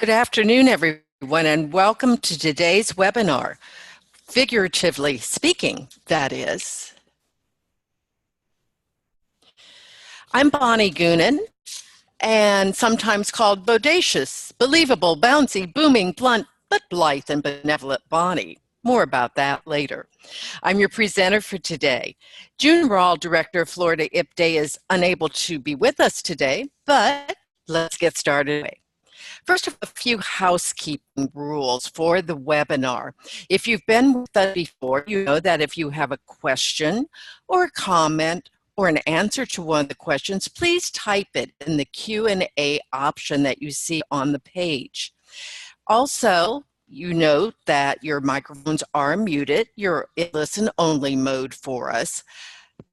Good afternoon, everyone, and welcome to today's webinar, Figuratively Speaking, that is. I'm Bonnie Goonan, and sometimes called bodacious, believable, bouncy, booming, blunt, but blithe and benevolent Bonnie. More about that later. I'm your presenter for today. June Rawl, Director of Florida IPDA, is unable to be with us today, but let's get started. First, a few housekeeping rules for the webinar. If you've been with us before, you know that if you have a question or a comment or an answer to one of the questions, please type it in the Q&A option that you see on the page. Also, you note that your microphones are muted. You're in listen-only mode for us.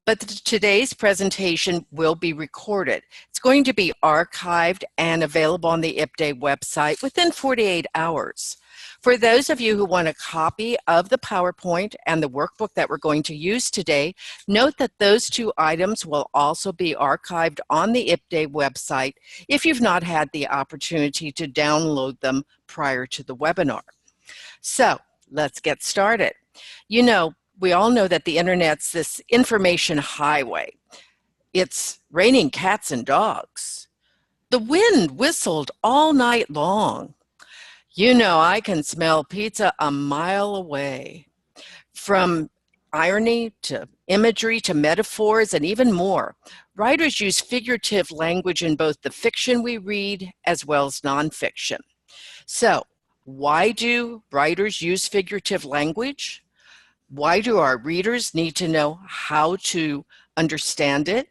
But today's presentation will be recorded. It's going to be archived and available on the IPDA website within 48 hours. For those of you who want a copy of the PowerPoint and the workbook that we're going to use today, note that those two items will also be archived on the IPDA website if you've not had the opportunity to download them prior to the webinar. So let's get started. We all know that the internet's this information highway. It's raining cats and dogs. The wind whistled all night long. I can smell pizza a mile away. From irony to imagery to metaphors and even more, writers use figurative language in both the fiction we read as well as nonfiction. So, why do writers use figurative language? Why do our readers need to know how to understand it?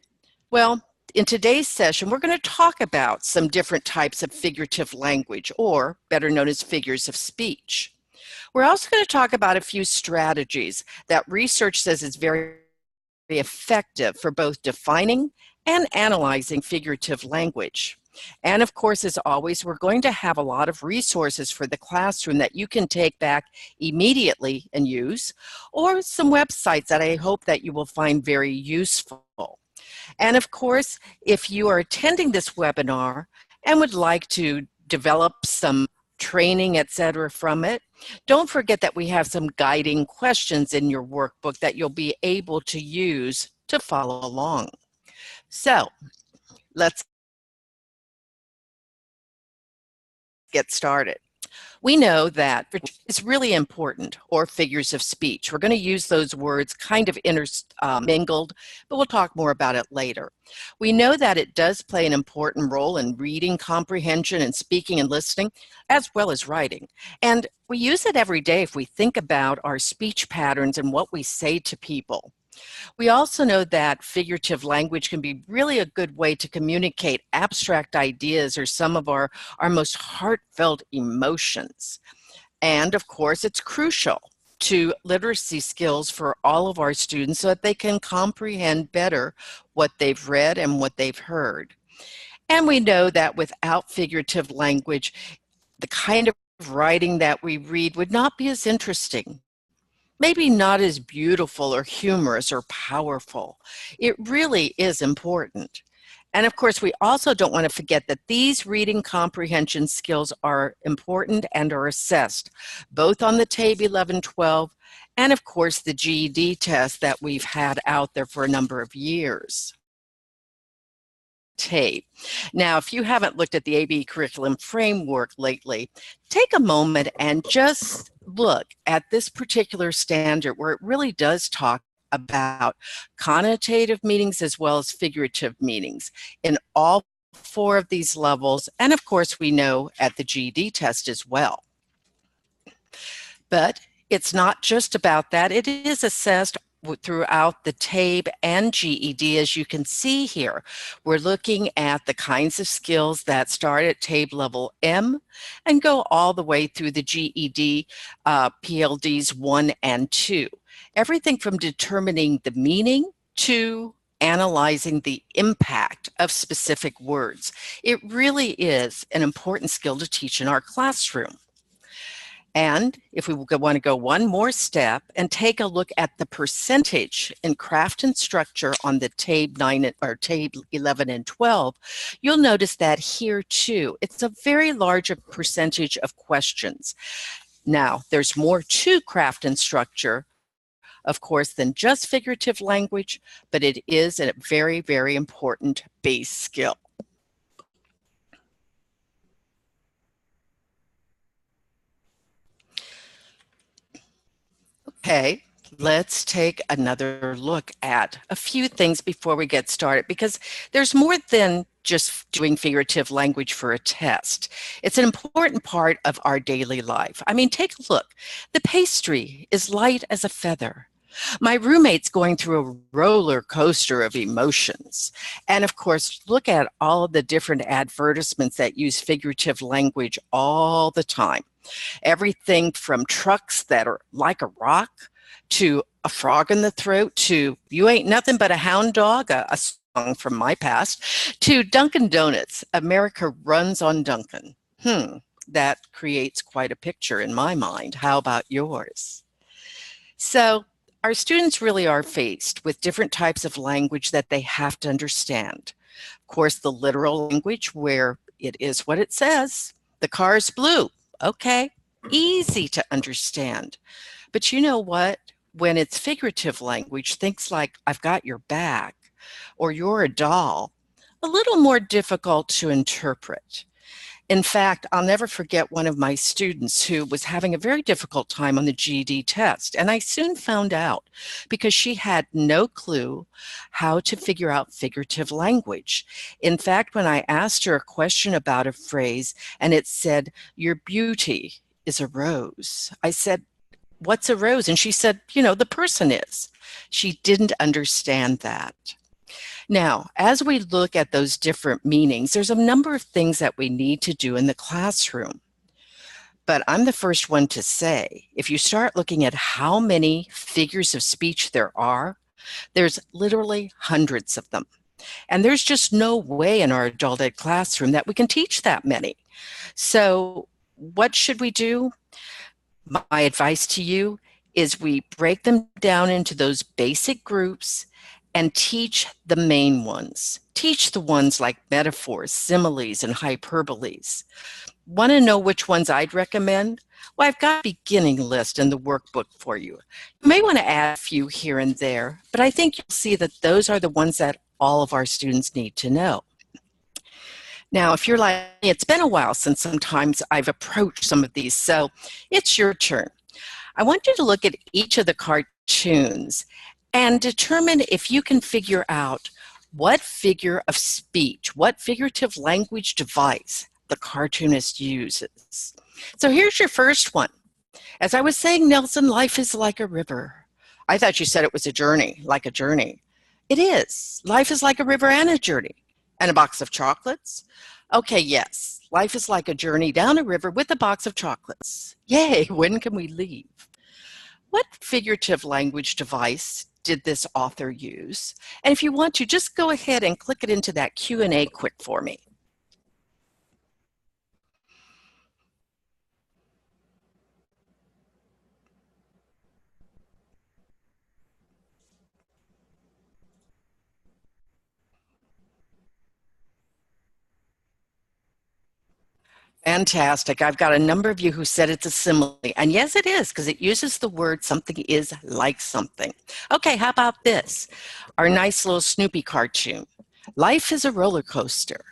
Well, in today's session, we're going to talk about some different types of figurative language, or better known as figures of speech. We're also going to talk about a few strategies that research says is very effective for both defining and analyzing figurative language. And of course, as always, we're going to have a lot of resources for the classroom that you can take back immediately and use, or some websites that I hope that you will find very useful. And of course, if you are attending this webinar and would like to develop some training, etc. from it, don't forget that we have some guiding questions in your workbook that you'll be able to use to follow along. So, let's get started. We know that it's really important, or figures of speech. We're going to use those words kind of intermingled, but we'll talk more about it later. We know that it does play an important role in reading comprehension and speaking and listening, as well as writing. And we use it every day if we think about our speech patterns and what we say to people. We also know that figurative language can be really a good way to communicate abstract ideas or some of our most heartfelt emotions. And of course, it's crucial to literacy skills for all of our students so that they can comprehend better what they've read and what they've heard. And we know that without figurative language, the kind of writing that we read would not be as interesting. Maybe not as beautiful or humorous or powerful. It really is important. And of course, we also don't want to forget that these reading comprehension skills are important and are assessed both on the TABE 11-12 and of course the GED test that we've had out there for a number of years. TABE. Now, if you haven't looked at the AB curriculum framework lately, take a moment and just look at this particular standard where it really does talk about connotative meanings as well as figurative meanings in all four of these levels, and of course we know at the GED test as well. But it's not just about that. It is assessed throughout the TABE and GED, as you can see here. We're looking at the kinds of skills that start at TABE level M and go all the way through the GED PLDs 1 and 2. Everything from determining the meaning to analyzing the impact of specific words. It really is an important skill to teach in our classroom. And if we want to go one more step and take a look at the percentage in craft and structure on the tab 9 or tab 11 and 12, you'll notice that here too, it's a very large percentage of questions. Now, there's more to craft and structure, of course, than just figurative language, but it is a very, very important base skill. Okay, let's take another look at a few things before we get started, because there's more than just doing figurative language for a test. It's an important part of our daily life. I mean, take a look. The pastry is light as a feather. My roommate's going through a roller coaster of emotions. And of course, look at all of the different advertisements that use figurative language all the time. Everything from trucks that are like a rock to a frog in the throat to you ain't nothing but a hound dog, a song from my past, to Dunkin' Donuts, America runs on Dunkin'. That creates quite a picture in my mind. How about yours? So our students really are faced with different types of language that they have to understand. Of course, the literal language where it is what it says. The car is blue. Okay, easy to understand. But you know what? When it's figurative language, things like I've got your back or you're a doll, a little more difficult to interpret. In fact, I'll never forget one of my students who was having a very difficult time on the GED test. And I soon found out because she had no clue how to figure out figurative language. In fact, when I asked her a question about a phrase and it said, your beauty is a rose, I said, what's a rose? And she said, the person is. She didn't understand that. Now, as we look at those different meanings, there's a number of things that we need to do in the classroom. But I'm the first one to say, if you start looking at how many figures of speech there are, there's literally hundreds of them. And there's just no way in our adult ed classroom that we can teach that many. So what should we do? My advice to you is we break them down into those basic groups and teach the main ones. Teach the ones like metaphors, similes, and hyperboles. Want to know which ones I'd recommend? Well, I've got a beginning list in the workbook for you. You may want to add a few here and there, but I think you'll see that those are the ones that all of our students need to know. Now, if you're like, it's been a while since sometimes I've approached some of these, so it's your turn. I want you to look at each of the cartoons and determine if you can figure out what figure of speech, what figurative language device the cartoonist uses. So here's your first one. As I was saying, Nelson, life is like a river. I thought you said it was a journey, like a journey. It is. Life is like a river and a journey. And a box of chocolates? Okay, yes. Life is like a journey down a river with a box of chocolates. Yay, when can we leave? What figurative language device did this author use? And if you want to, just go ahead and click it into that Q&A quick for me. Fantastic. I've got a number of you who said it's a simile. And yes, it is, because it uses the word something is like something. Okay, how about this? Our nice little Snoopy cartoon. Life is a roller coaster.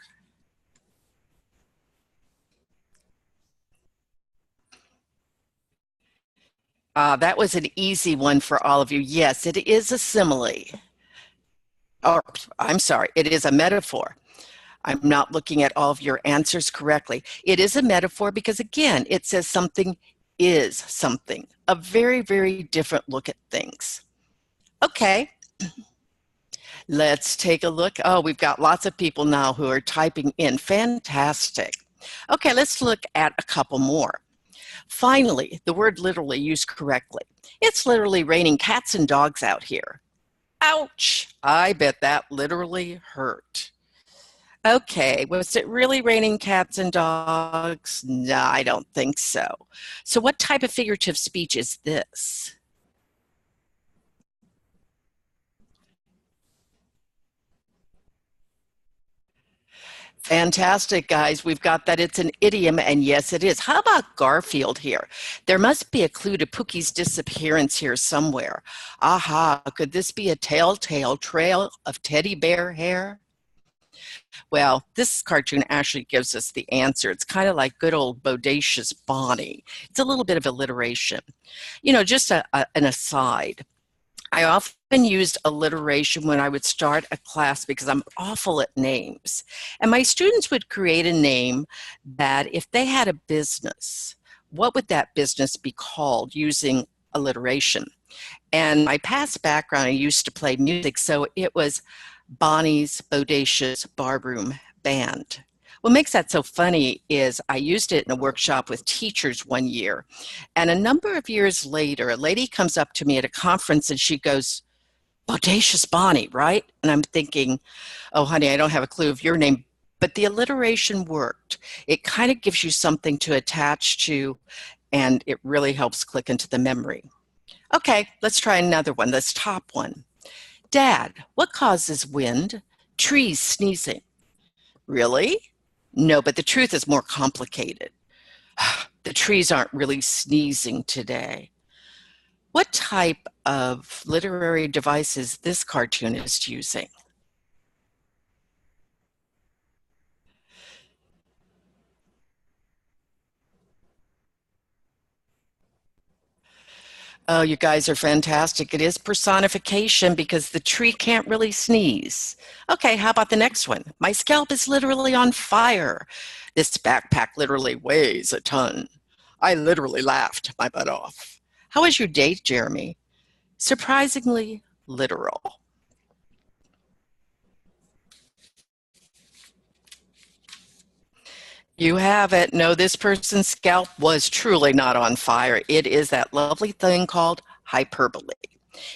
That was an easy one for all of you. Yes, it is a simile. Or, I'm sorry, it is a metaphor. I'm not looking at all of your answers correctly. It is a metaphor because, again, it says something is something. A very, very different look at things. Okay, let's take a look. Oh, we've got lots of people now who are typing in. Fantastic. Okay, let's look at a couple more. Finally, the word literally used correctly. It's literally raining cats and dogs out here. Ouch! I bet that literally hurt. Okay, was it really raining cats and dogs? No, I don't think so. So, what type of figurative speech is this? Fantastic, guys. We've got that it's an idiom, and yes, it is. How about Garfield here? There must be a clue to Pookie's disappearance here somewhere. Aha, could this be a telltale trail of teddy bear hair? Well, this cartoon actually gives us the answer. It's kind of like good old bodacious Bonnie. It's a little bit of alliteration. Just an aside. I often used alliteration when I would start a class because I'm awful at names. And my students would create a name that if they had a business, what would that business be called using alliteration? And my past background, I used to play music, so it was Bonnie's Bodacious Barroom Band. What makes that so funny is I used it in a workshop with teachers one year. And a number of years later, a lady comes up to me at a conference and she goes, Bodacious Bonnie, right? And I'm thinking, oh, honey, I don't have a clue of your name. But the alliteration worked. It kind of gives you something to attach to, and it really helps click into the memory. Okay, let's try another one, this top one. Dad, what causes wind? Trees sneezing. Really? No, but the truth is more complicated. The trees aren't really sneezing today. What type of literary device is this cartoonist using? Oh, you guys are fantastic. It is personification because the tree can't really sneeze. Okay, how about the next one? My scalp is literally on fire. This backpack literally weighs a ton. I literally laughed my butt off. How was your date, Jeremy? Surprisingly literal. You have it. No, this person's scalp was truly not on fire. It is that lovely thing called hyperbole.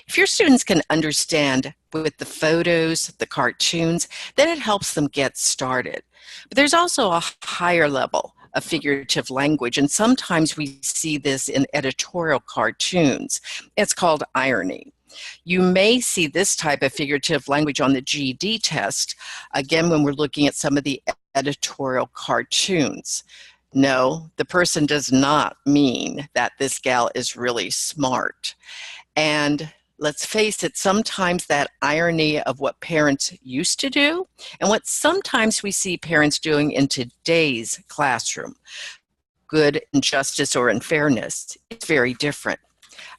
If your students can understand with the photos, the cartoons, then it helps them get started. But there's also a higher level of figurative language, and sometimes we see this in editorial cartoons. It's called irony. You may see this type of figurative language on the GED test, again, when we're looking at some of the editorial cartoons. No, the person does not mean that this gal is really smart. And let's face it, sometimes that irony of what parents used to do and what sometimes we see parents doing in today's classroom, good injustice or unfairness, it's very different.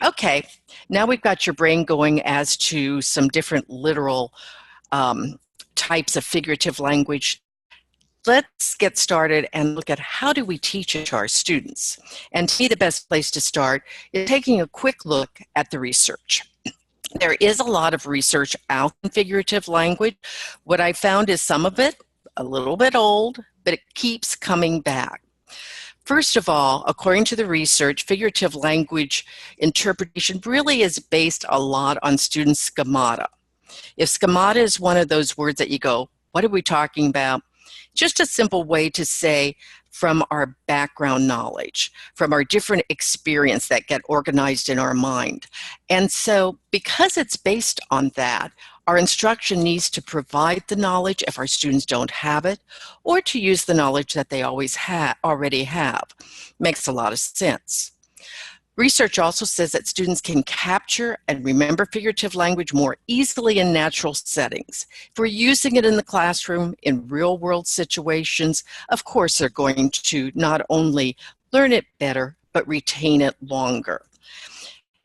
Okay, now we've got your brain going as to some different literal types of figurative language. Let's get started and look at how do we teach it to our students. And to me, the best place to start is taking a quick look at the research. There is a lot of research out in figurative language. What I found is some of it a little bit old, but it keeps coming back. First of all, according to the research, figurative language interpretation really is based a lot on student schemata. If schemata is one of those words that you go, what are we talking about? Just a simple way to say from our background knowledge, from our different experience that get organized in our mind. And so because it's based on that, our instruction needs to provide the knowledge if our students don't have it, or to use the knowledge that they already have. Makes a lot of sense. Research also says that students can capture and remember figurative language more easily in natural settings. If we're using it in the classroom, in real-world situations, of course they're going to not only learn it better, but retain it longer.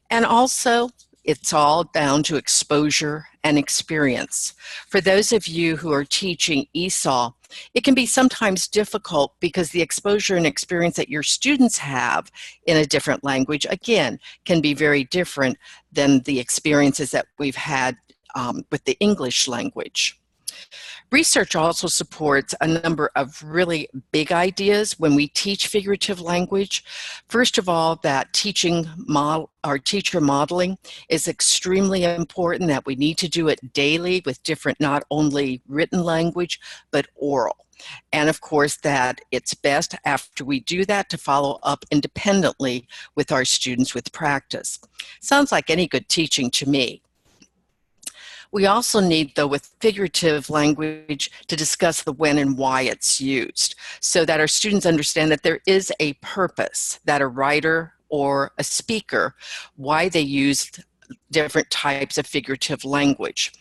And also, it's all down to exposure and experience. For those of you who are teaching ESOL, it can be sometimes difficult because the exposure and experience that your students have in a different language, again, can be very different than the experiences that we've had with the English language. Research also supports a number of really big ideas when we teach figurative language. First of all, that teacher modeling is extremely important, that we need to do it daily with different, not only written language, but oral. And of course, that it's best after we do that to follow up independently with our students with practice. Sounds like any good teaching to me. We also need, though, with figurative language to discuss the when and why it's used so that our students understand that there is a purpose, that a writer or a speaker, why they use different types of figurative language.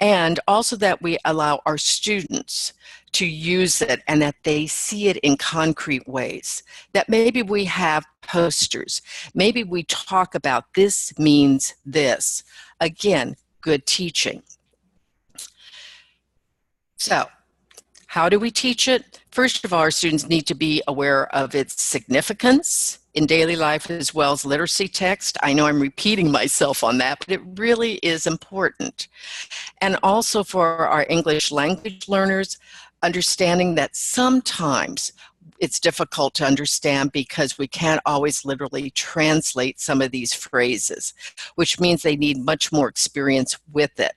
And also that we allow our students to use it and that they see it in concrete ways. That maybe we have posters, maybe we talk about this means this. Again, good teaching. So, how do we teach it? First of all, our students need to be aware of its significance in daily life as well as literacy text. I know I'm repeating myself on that, but it really is important. And also for our English language learners, understanding that sometimes it's difficult to understand because we can't always literally translate some of these phrases, which means they need much more experience with it.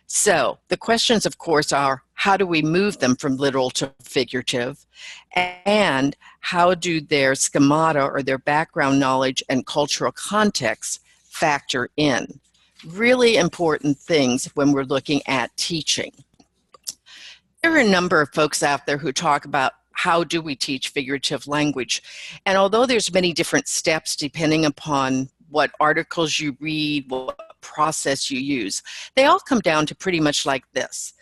So the questions, of course, are how do we move them from literal to figurative? And how do their schemata or their background knowledge and cultural context factor in? Really important things when we're looking at teaching. There are a number of folks out there who talk about how do we teach figurative language. And although there's many different steps depending upon what articles you read, what process you use, they all come down to pretty much like this.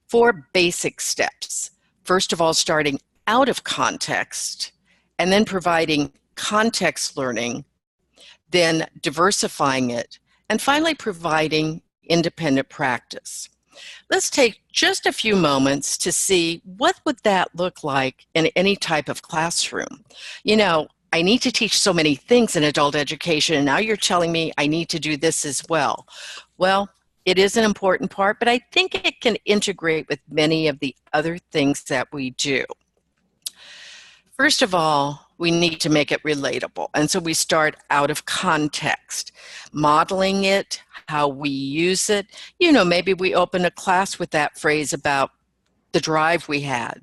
4 basic steps. First of all, starting out of context, and then providing context learning, then diversifying it, and finally providing independent practice. Let's take just a few moments to see what would that look like in any type of classroom. You know, I need to teach so many things in adult education, and now you're telling me I need to do this as well. Well, it is an important part, but I think it can integrate with many of the other things that we do. First of all, we need to make it relatable. And so we start out of context, modeling it, how we use it. You know, maybe we open a class with that phrase about the drive we had,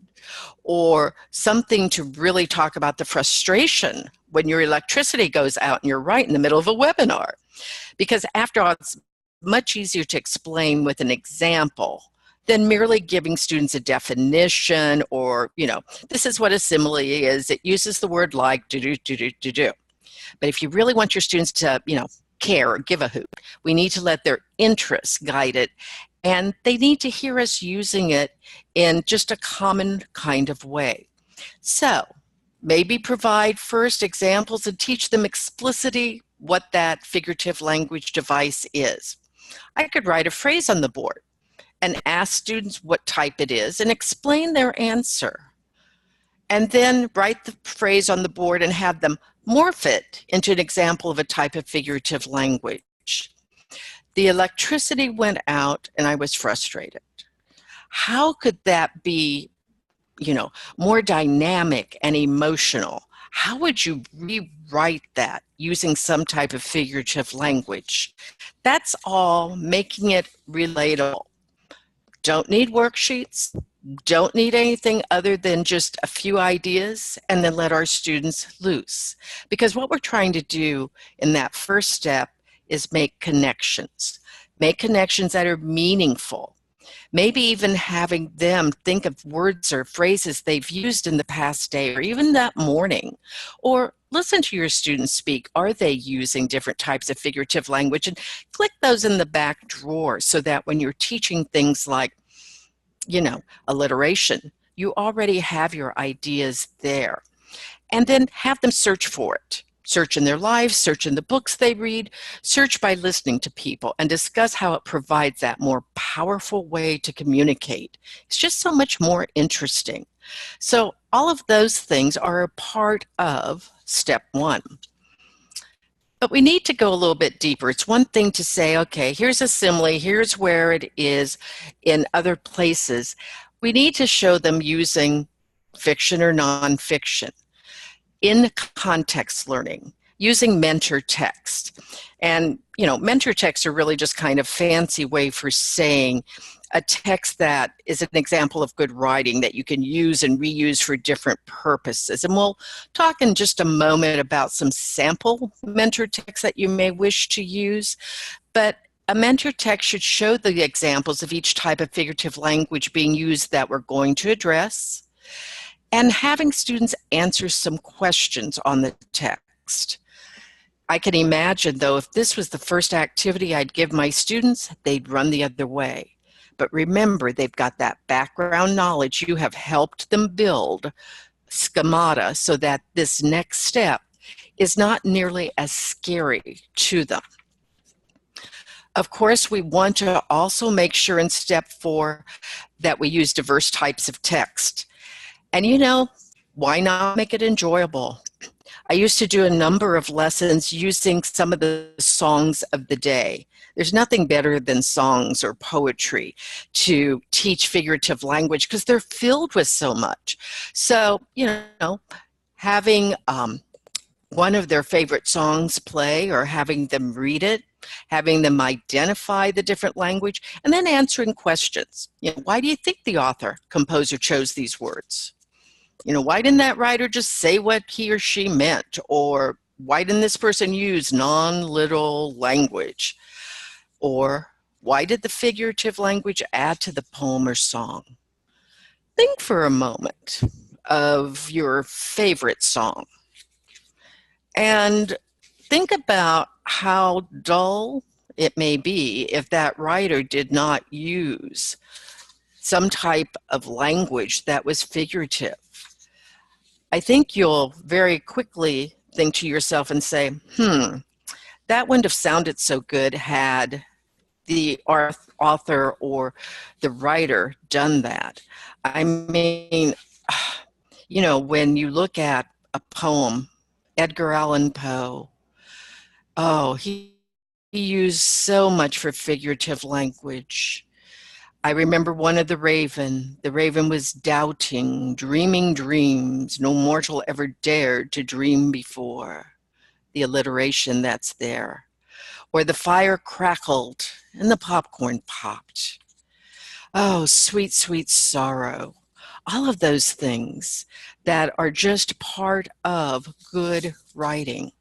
or something to really talk about the frustration when your electricity goes out and you're right in the middle of a webinar. Because after all, it's much easier to explain with an example than merely giving students a definition or, you know, this is what a simile is. It uses the word like, do. But if you really want your students to, you know, care or give a hoot, we need to let their interests guide it. And they need to hear us using it in just a common kind of way. So maybe provide first examples and teach them explicitly what that figurative language device is. I could write a phrase on the board and ask students what type it is and explain their answer. And then write the phrase on the board and have them morph it into an example of a type of figurative language. The electricity went out and I was frustrated. How could that be, you know, more dynamic and emotional? How would you rewrite that using some type of figurative language? That's all making it relatable. Don't need worksheets, don't need anything other than just a few ideas, and then let our students loose. Because what we're trying to do in that first step is make connections that are meaningful. Maybe even having them think of words or phrases they've used in the past day or even that morning. Or listen to your students speak. Are they using different types of figurative language? And click those in the back drawer so that when you're teaching things like, you know, alliteration, you already have your ideas there. And then have them search for it. Search in their lives, search in the books they read, search by listening to people, and discuss how it provides that more powerful way to communicate. It's just so much more interesting. So all of those things are a part of step 1. But we need to go a little bit deeper. It's one thing to say, okay, here's a simile, here's where it is in other places. We need to show them using fiction or nonfiction, in context learning, using mentor text. And, mentor texts are really just kind of fancy way for saying a text that is an example of good writing that you can use and reuse for different purposes. And we'll talk in just a moment about some sample mentor texts that you may wish to use. But a mentor text should show the examples of each type of figurative language being used that we're going to address, and having students answer some questions on the text. I can imagine, though, if this was the first activity I'd give my students, they'd run the other way. But remember, they've got that background knowledge. You have helped them build schemata so that this next step is not nearly as scary to them. Of course, we want to also make sure in step 4 that we use diverse types of text. And why not make it enjoyable? I used to do a number of lessons using some of the songs of the day. There's nothing better than songs or poetry to teach figurative language because they're filled with so much. So, having one of their favorite songs play or having them read it, having them identify the different language, and then answering questions. Why do you think the author, composer chose these words? Why didn't that writer just say what he or she meant? Or why didn't this person use non-literal language? Or why did the figurative language add to the poem or song? Think for a moment of your favorite song. And think about how dull it may be if that writer did not use some type of language that was figurative. I think you'll very quickly think to yourself and say, that wouldn't have sounded so good had the author or the writer done that. I mean, when you look at a poem, Edgar Allan Poe, he used so much for figurative language. I remember one of the Raven. The Raven was doubting, dreaming dreams no mortal ever dared to dream before. The alliteration that's there. Or the fire crackled and the popcorn popped. Oh, sweet, sweet sorrow. All of those things that are just part of good writing.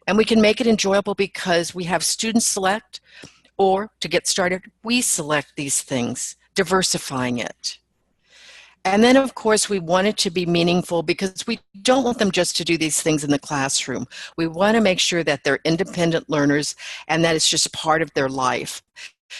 And we can make it enjoyable because we have students select, or to get started, we select these things, diversifying it. And then, of course, we want it to be meaningful because we don't want them just to do these things in the classroom. We want to make sure that they're independent learners and that it's just part of their life.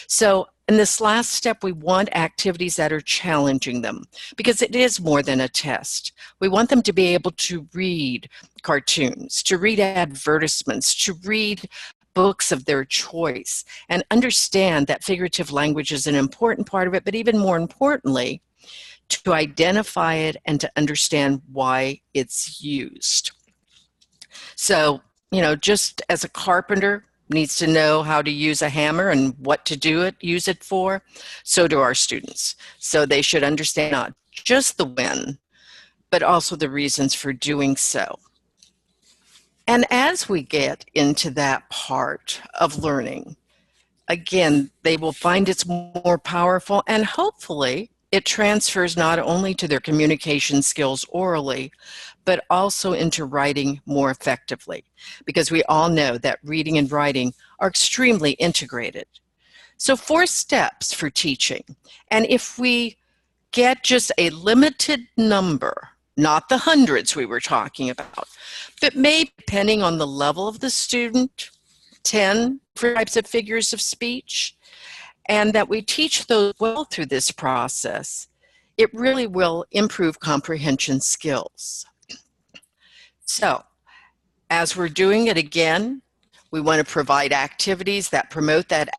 So in this last step, we want activities that are challenging them because it is more than a test. We want them to be able to read cartoons, to read advertisements, to read books of their choice, and understand that figurative language is an important part of it, but even more importantly, to identify it and to understand why it's used. So, just as a carpenter needs to know how to use a hammer and what to use it for, so do our students. So they should understand not just the when, but also the reasons for doing so. And as we get into that part of learning, again, they will find it's more powerful, and hopefully it transfers not only to their communication skills orally, but also into writing more effectively, because we all know that reading and writing are extremely integrated. So 4 steps for teaching. And if we get just a limited number, not the hundreds we were talking about, but maybe depending on the level of the student, 10 types of figures of speech, and that we teach those well through this process, it really will improve comprehension skills. So, as we're doing it again, we want to provide activities that promote that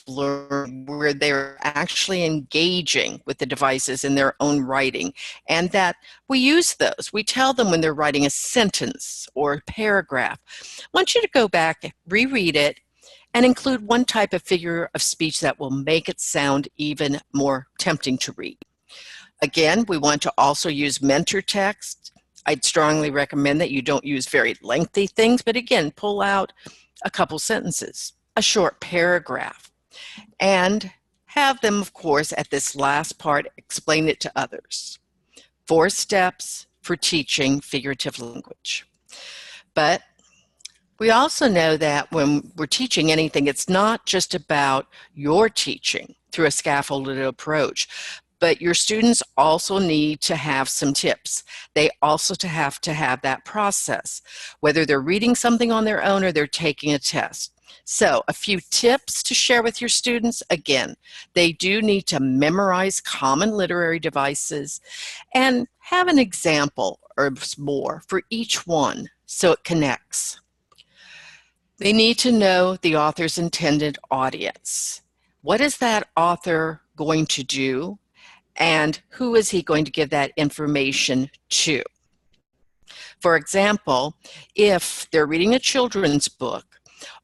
learn where they're actually engaging with the devices in their own writing, and that we use those. We tell them when they're writing a sentence or a paragraph. I want you to go back, reread it, and include one type of figure of speech that will make it sound even more tempting to read. Again, we want to also use mentor text. I'd strongly recommend that you don't use very lengthy things, but again, pull out a couple sentences, a short paragraph, and have them, of course, at this last part, explain it to others. 4 steps for teaching figurative language. But we also know that when we're teaching anything, it's not just about your teaching through a scaffolded approach, but your students also need to have some tips. They also have to have that process, whether they're reading something on their own or they're taking a test. So a few tips to share with your students. Again, they do need to memorize common literary devices and have an example or more for each one so it connects. They need to know the author's intended audience. What is that author going to do? And who is he going to give that information to? For example, if they're reading a children's book,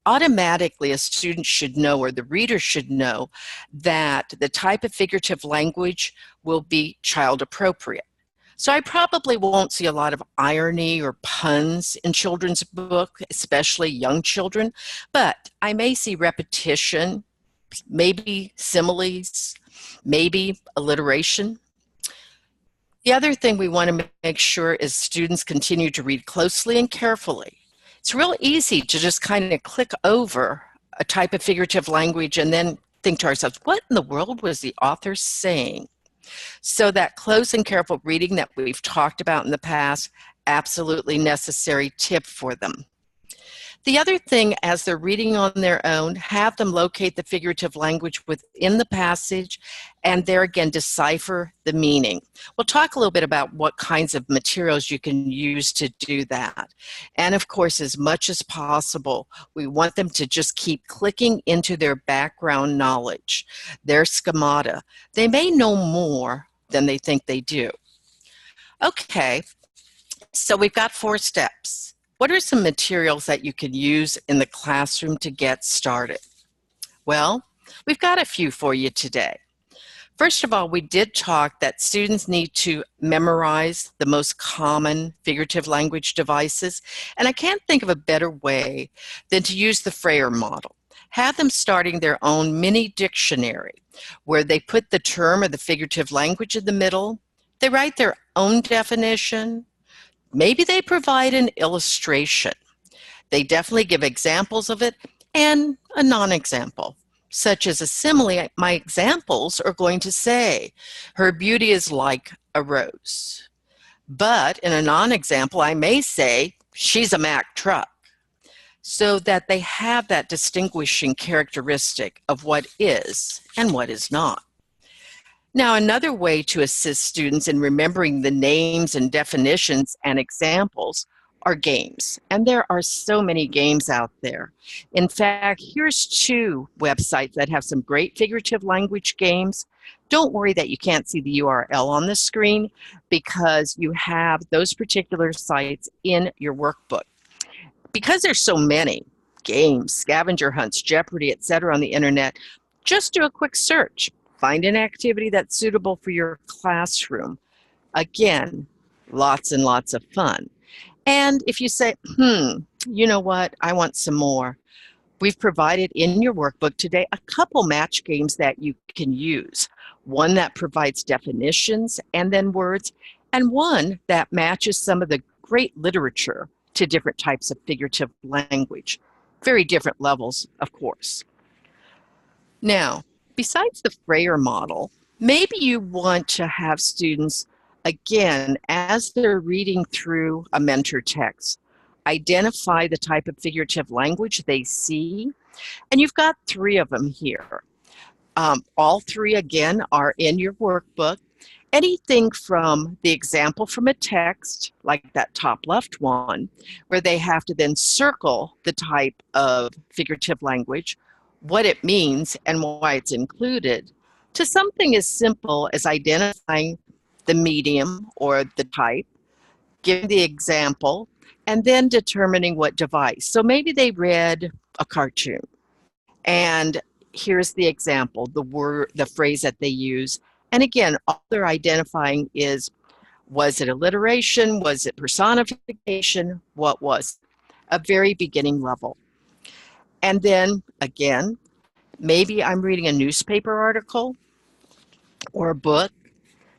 automatically a student should know, or the reader should know, that the type of figurative language will be child appropriate. So I probably won't see a lot of irony or puns in children's book, especially young children, but I may see repetition, maybe similes, maybe alliteration. The other thing we want to make sure is students continue to read closely and carefully. It's real easy to just kind of click over a type of figurative language and then think to ourselves, what in the world was the author saying? So that close and careful reading that we've talked about in the past, absolutely necessary tip for them. The other thing, as they're reading on their own, have them locate the figurative language within the passage and there again decipher the meaning. We'll talk a little bit about what kinds of materials you can use to do that. And of course, as much as possible, we want them to just keep clicking into their background knowledge, their schemata. They may know more than they think they do. Okay, so we've got 4 steps. What are some materials that you can use in the classroom to get started? Well, we've got a few for you today. First of all, we did talk that students need to memorize the most common figurative language devices, and I can't think of a better way than to use the Frayer model. Have them starting their own mini dictionary where they put the term or the figurative language in the middle, they write their own definition, maybe they provide an illustration. They definitely give examples of it and a non-example, such as a simile. My examples are going to say, her beauty is like a rose. But in a non-example, I may say, she's a Mack truck, so that they have that distinguishing characteristic of what is and what is not. Now, another way to assist students in remembering the names and definitions and examples are games. And there are so many games out there. In fact, here's 2 websites that have some great figurative language games. Don't worry that you can't see the URL on the screen because you have those particular sites in your workbook. Because there's so many games, scavenger hunts, Jeopardy, etc. on the internet, just do a quick search. Find an activity that's suitable for your classroom. Again, lots and lots of fun. And if you say, you know what, I want some more, we've provided in your workbook today a couple match games that you can use. One that provides definitions and then words, and one that matches some of the great literature to different types of figurative language. Very different levels, of course. Now, besides the Frayer model, maybe you want to have students, again, as they're reading through a mentor text, identify the type of figurative language they see. And you've got 3 of them here. All 3, again, are in your workbook. Anything from the example from a text, like that top left one, where they have to then circle the type of figurative language, what it means and why it's included, to something as simple as identifying the medium or the type, giving the example, and then determining what device. So maybe they read a cartoon, and here's the example, the word, the phrase that they use. And again, all they're identifying is, was it alliteration? Was it personification? What was it? A very beginning level. And then again, maybe I'm reading a newspaper article or a book,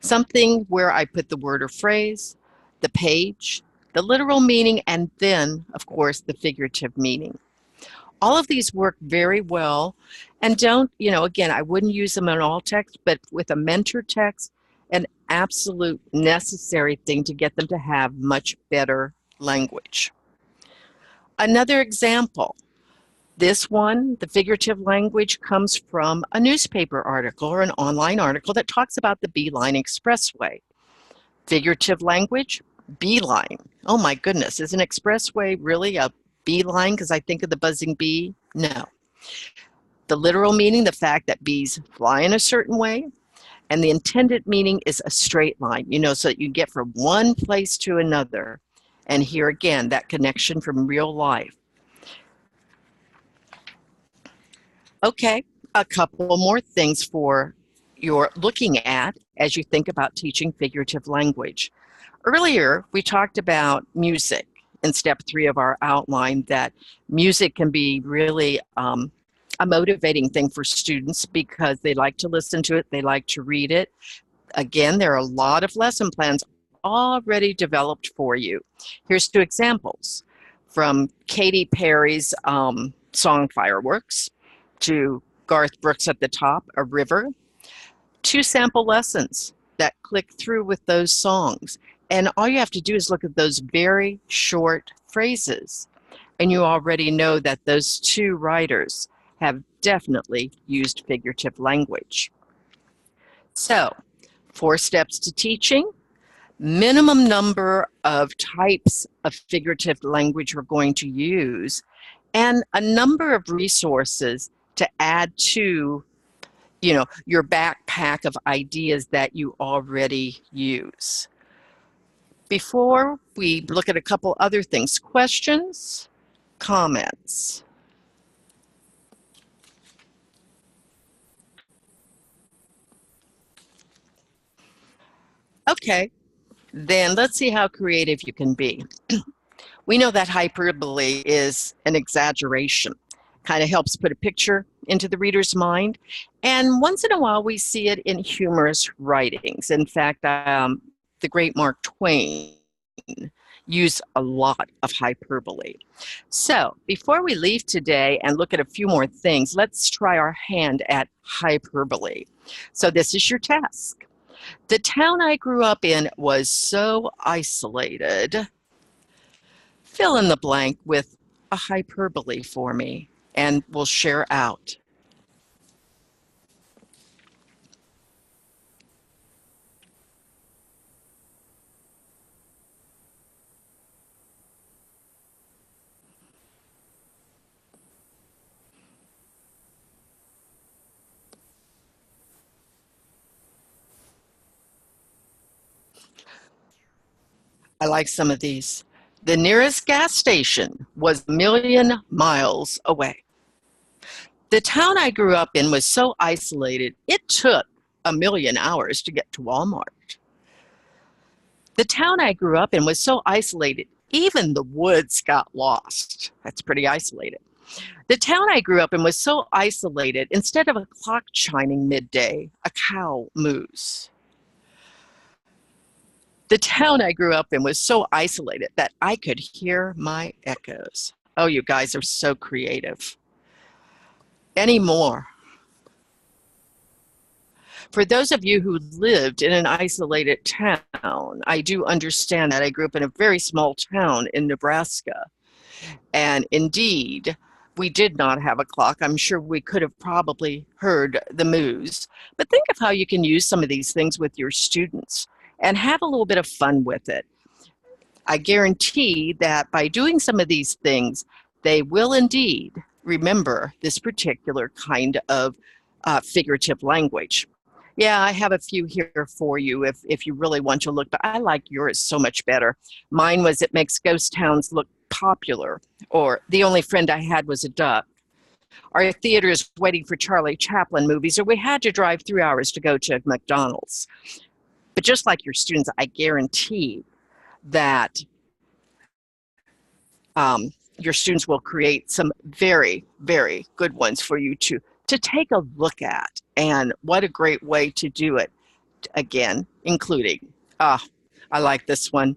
something where I put the word or phrase, the page, the literal meaning, and then, of course, the figurative meaning. All of these work very well, and don't, again, I wouldn't use them in all text, but with a mentor text, an absolute necessary thing to get them to have much better language. Another example, this one, the figurative language, comes from a newspaper article or an online article that talks about the Beeline Expressway. Figurative language, beeline. Oh my goodness, is an expressway really a beeline because I think of the buzzing bee? No. The literal meaning, the fact that bees fly in a certain way, and the intended meaning is a straight line, so that you get from one place to another. And here again, that connection from real life. Okay, a couple more things for you're looking at as you think about teaching figurative language. Earlier, we talked about music in step 3 of our outline, that music can be really a motivating thing for students because they like to listen to it, they like to read it. Again, there are a lot of lesson plans already developed for you. Here's 2 examples from Katy Perry's song Fireworks to Garth Brooks at the top, A River. 2 sample lessons that click through with those songs. And all you have to do is look at those very short phrases. And you already know that those 2 writers have definitely used figurative language. So, 4 steps to teaching, minimum number of types of figurative language we're going to use, and a number of resources to add to your backpack of ideas that you already use. Before we look at a couple other things, questions, comments. Okay, then let's see how creative you can be. We know that hyperbole is an exaggeration, kind of helps put a picture into the reader's mind. And once in a while, we see it in humorous writings. In fact, the great Mark Twain used a lot of hyperbole. So before we leave today and look at a few more things, let's try our hand at hyperbole. So this is your task. The town I grew up in was so isolated. Fill in the blank with a hyperbole for me, and we'll share out. I like some of these. The nearest gas station was a million miles away. The town I grew up in was so isolated, it took a million hours to get to Walmart. The town I grew up in was so isolated, even the woods got lost. That's pretty isolated. The town I grew up in was so isolated, instead of a clock chiming midday, a cow moos. The town I grew up in was so isolated that I could hear my echoes. Oh, you guys are so creative. Any more? For those of you who lived in an isolated town, I do understand that. I grew up in a very small town in Nebraska. And indeed, we did not have a clock. I'm sure we could have probably heard the moos. But think of how you can use some of these things with your students and have a little bit of fun with it. I guarantee that by doing some of these things, they will indeed remember this particular kind of figurative language. Yeah, I have a few here for you if you really want to look, but I like yours so much better. Mine was it makes ghost towns look popular, or the only friend I had was a duck. Our theater is waiting for Charlie Chaplin movies, or we had to drive 3 hours to go to McDonald's. But just like your students, I guarantee that your students will create some very, very good ones for you to take a look at. And what a great way to do it. Again, including, I like this one.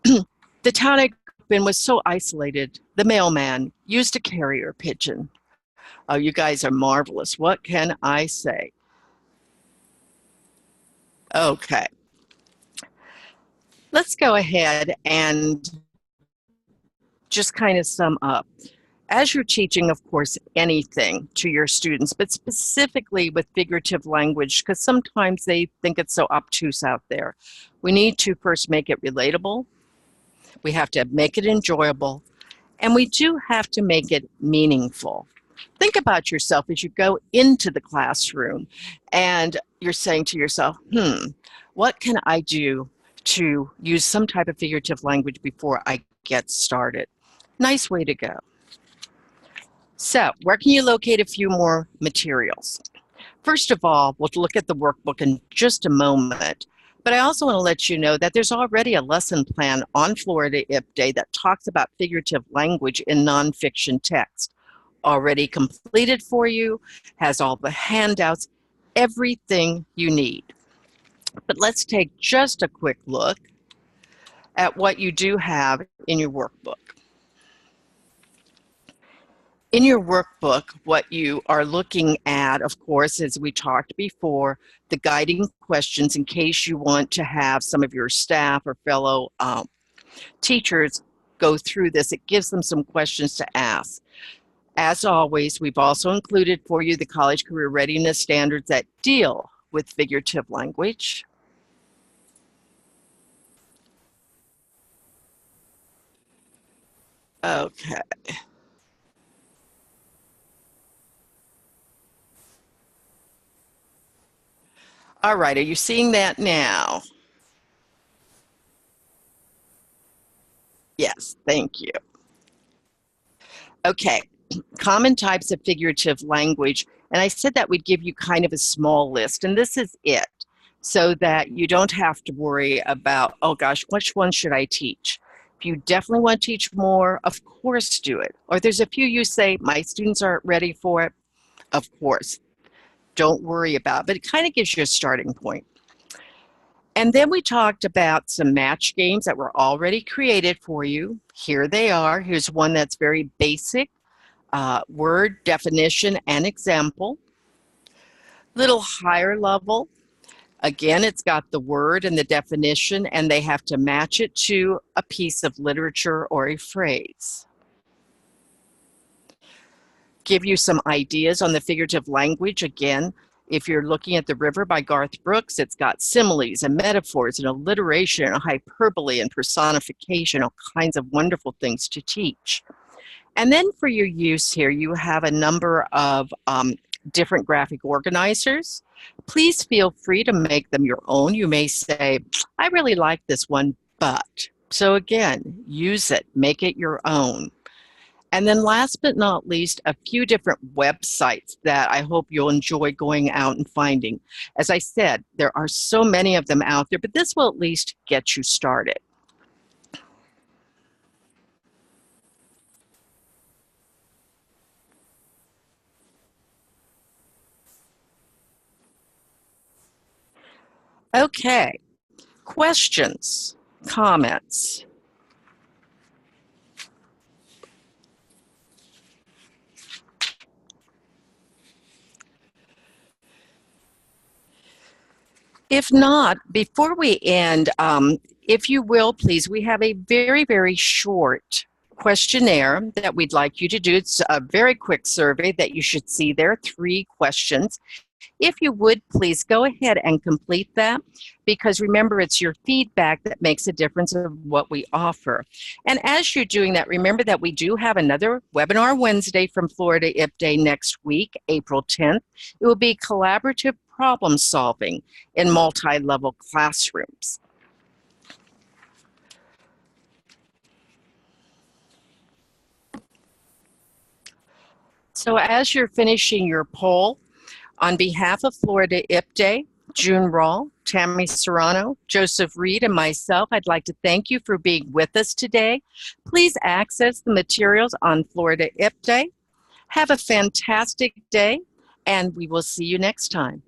The town I grew up in was so isolated. The mailman used a carrier pigeon. Oh, you guys are marvelous. What can I say? Okay, let's go ahead and just kind of sum up. As you're teaching, of course, anything to your students, but specifically with figurative language, because sometimes they think it's so obtuse out there, we need to first make it relatable. We have to make it enjoyable, and we do have to make it meaningful. Think about yourself as you go into the classroom and you're saying to yourself, what can I do to use some type of figurative language before I get started? Nice way to go. So, where can you locate a few more materials? First of all, we'll look at the workbook in just a moment, but I also want to let you know that there's already a lesson plan on Florida IP Day that talks about figurative language in nonfiction text. Already completed for you, has all the handouts, everything you need. But let's take just a quick look at what you do have in your workbook. In your workbook, what you are looking at, of course, as we talked before, the guiding questions in case you want to have some of your staff or fellow teachers go through this. It gives them some questions to ask. As always, we've also included for you the college career readiness standards that deal with figurative language. Okay. All right, are you seeing that now? Yes, thank you. Okay, common types of figurative language. And I said that we'd give you kind of a small list, and this is it, so that you don't have to worry about, oh gosh, which one should I teach? If you definitely want to teach more, of course do it. Or there's a few you say, my students aren't ready for it, of course. Don't worry about it, but it kind of gives you a starting point. And then we talked about some match games that were already created for you. Here they are. Here's one that's very basic, word, definition, and example. Little higher level. Again, it's got the word and the definition, and they have to match it to a piece of literature or a phrase. Give you some ideas on the figurative language. Again, if you're looking at The River by Garth Brooks, it's got similes and metaphors and alliteration and hyperbole and personification, all kinds of wonderful things to teach. And then for your use here, you have a number of different graphic organizers. Please feel free to make them your own. You may say, I really like this one, but. So again, use it, make it your own. And then last but not least, a few different websites that I hope you'll enjoy going out and finding. As I said, there are so many of them out there, but this will at least get you started. Okay, questions, comments? If not, before we end, if you will, please, we have a very, very short questionnaire that we'd like you to do. It's a very quick survey that you should see there, 3 questions. If you would, please go ahead and complete that, because remember, it's your feedback that makes a difference of what we offer. And as you're doing that, remember that we do have another webinar Wednesday from Florida IP Day next week, April 10th. It will be collaborative problem solving in multi-level classrooms. So as you're finishing your poll, on behalf of Florida IP Day, June Rawl, Tammy Serrano, Joseph Reed, and myself, I'd like to thank you for being with us today. Please access the materials on Florida IP Day. Have a fantastic day, and we will see you next time.